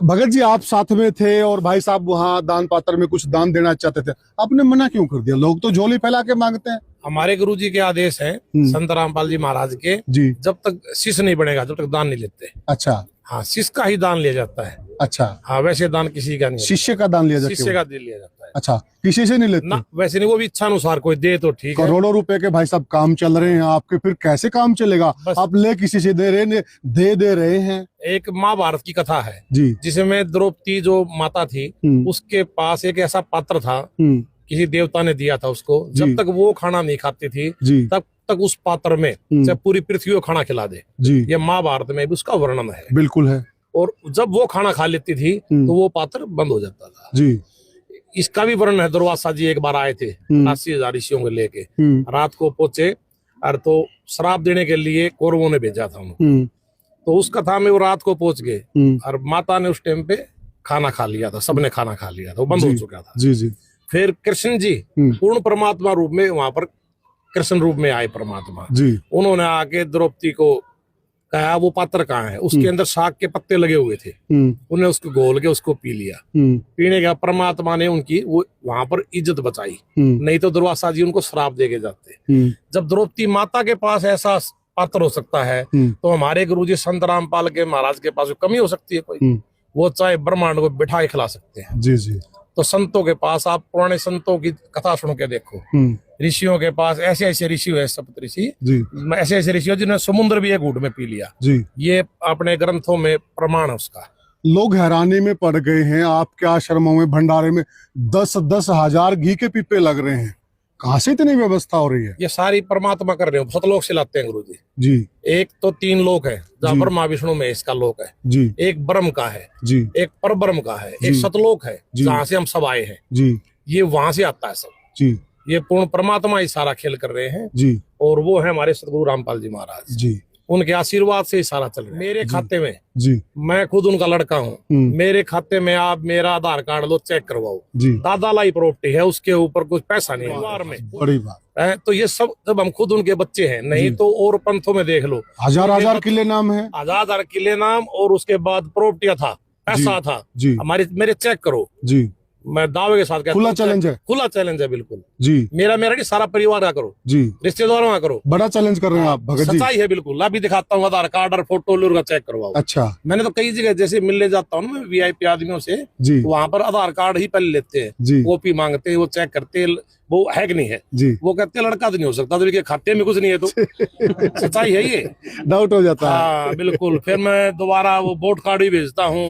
भगत जी, आप साथ में थे और भाई साहब वहाँ दान पात्र में कुछ दान देना चाहते थे, आपने मना क्यों कर दिया? लोग तो झोली फैला के मांगते हैं। हमारे गुरु जी के आदेश हैं, संत रामपाल जी महाराज के, जी। जब तक शिष्य नहीं बनेगा जब तक दान नहीं लेते। अच्छा। हाँ, शिष्य का ही दान लिया जाता है। अच्छा। हाँ, वैसे दान किसी का नहीं। शिष्य का दान लिया जाता है? शिष्य का लिया जाता है। अच्छा, किसी से नहीं लेते ना? वैसे नहीं, वो भी इच्छा अनुसार कोई दे तो ठीक है। करोड़ों रुपए के भाई साहब काम चल रहे हैं आपके, फिर कैसे काम चलेगा? आप ले किसी से दे रहे हैं। एक महाभारत की कथा है जी, जिसमें द्रौपदी जो माता थी उसके पास एक ऐसा पात्र था, किसी देवता ने दिया था उसको। जब तक वो खाना नहीं खाती थी तब तक उस पात्र में चाहे पूरी पृथ्वी को खाना खिला दे। ये महाभारत में भी उसका वर्णन है। बिल्कुल है। और जब वो खाना खा लेती थी तो वो पात्र बंद हो जाता था। जी। इसका भी वर्णन है। दुर्वासा जी एक बार आए थे 80,000 ऋषियों को लेके, रात को पहुंचे और तो श्राप देने के लिए कौरवों ने भेजा था उनको। तो उस कथा में वो रात को पहुंच गए और माता ने उस टाइम पे खाना खा लिया था, सबने खाना खा लिया था, वो बंद हो चुका था। जी जी। फिर कृष्ण जी पूर्ण परमात्मा रूप में वहां पर कृष्ण रूप में आए परमात्मा जी। उन्होंने आके द्रौपदी को कहा वो पात्र कहाँ है। उसके अंदर शाक के पत्ते लगे हुए थे, उन्होंने उसको घोल के उसको पी लिया। पीने का परमात्मा ने उनकी वो वहां पर इज्जत बचाई, नहीं तो दुर्वासा जी उनको श्राप दे के जाते। जब द्रौपदी माता के पास ऐसा पात्र हो सकता है तो हमारे गुरुजी संत रामपाल के महाराज के पास कमी हो सकती है कोई? वो चाहे ब्रह्मांड को बिठा के खिला सकते हैं। जी जी। तो संतों के पास आप पुराने संतों की कथा सुन के देखो, ऋषियों के पास ऐसे ऐसे ऋषि है, सप्त ऋषि, ऐसे ऐसे ऋषि जिन्होंने समुद्र भी एक घूंट में पी लिया। जी। ये अपने ग्रंथों में प्रमाण है उसका। लोग हैरानी में पड़ गए हैं, आपके आश्रमों में भंडारे में 10-10 हजार घी के पीपे लग रहे हैं, कहाँ से इतनी व्यवस्था हो रही है? ये सारी परमात्मा कर रहे हो, सतलोक से लाते हैं गुरु जी। जी। एक तो 3 लोक है जहाँ ब्रह्मा विष्णु में इसका लोक है जी। एक ब्रह्म का है जी, एक पर ब्रह्म का है, एक सतलोक है जहाँ से हम सब आए हैं जी। ये वहां से आता है सब जी। ये पूर्ण परमात्मा ही सारा खेल कर रहे हैं जी। और वो है हमारे सतगुरु रामपाल जी महाराज जी। उनके आशीर्वाद से ही सारा चल रहा है। मेरे खाते में जी, मैं खुद उनका लड़का हूँ, मेरे खाते में आप मेरा आधार कार्ड लो, चेक करवाओ जी। दादा लाई प्रॉपर्टी है, उसके ऊपर कुछ पैसा नहीं है। बड़ी बात है। तो ये सब जब हम खुद उनके बच्चे हैं, नहीं तो और पंथों में देख लो, हजार किले नाम है, हजार किले नाम, और उसके बाद प्रॉपर्टियां था, पैसा था जी। हमारे मेरे चेक करो जी, मैं दावे के साथ कहता हूं, खुला चैलेंज है बिल्कुल जी। मेरा नहीं, सारा परिवार का करो जी, रिश्तेदारों का करो। बड़ा चैलेंज कर रहे हैं आप भगत जी। सच्चाई है बिल्कुल। अभी दिखाता हूँ आधार कार्ड और फोटो का चेक करवाओ। अच्छा। मैंने तो कई जगह जैसे मिलने जाता हूँ मैं VIP आदमियों से जी, वहाँ पर आधार कार्ड ही पहले लेते हैं, कॉपी मांगते हैं, वो चेक करते हैं वो है कि नहीं है जी। वो कहते हैं लड़का तो नहीं हो सकता, तो खाते में कुछ नहीं है तो सच्चाई है ये, डाउट हो जाता है। हाँ बिल्कुल। फिर मैं दोबारा वो वोट कार्ड भी भेजता हूँ।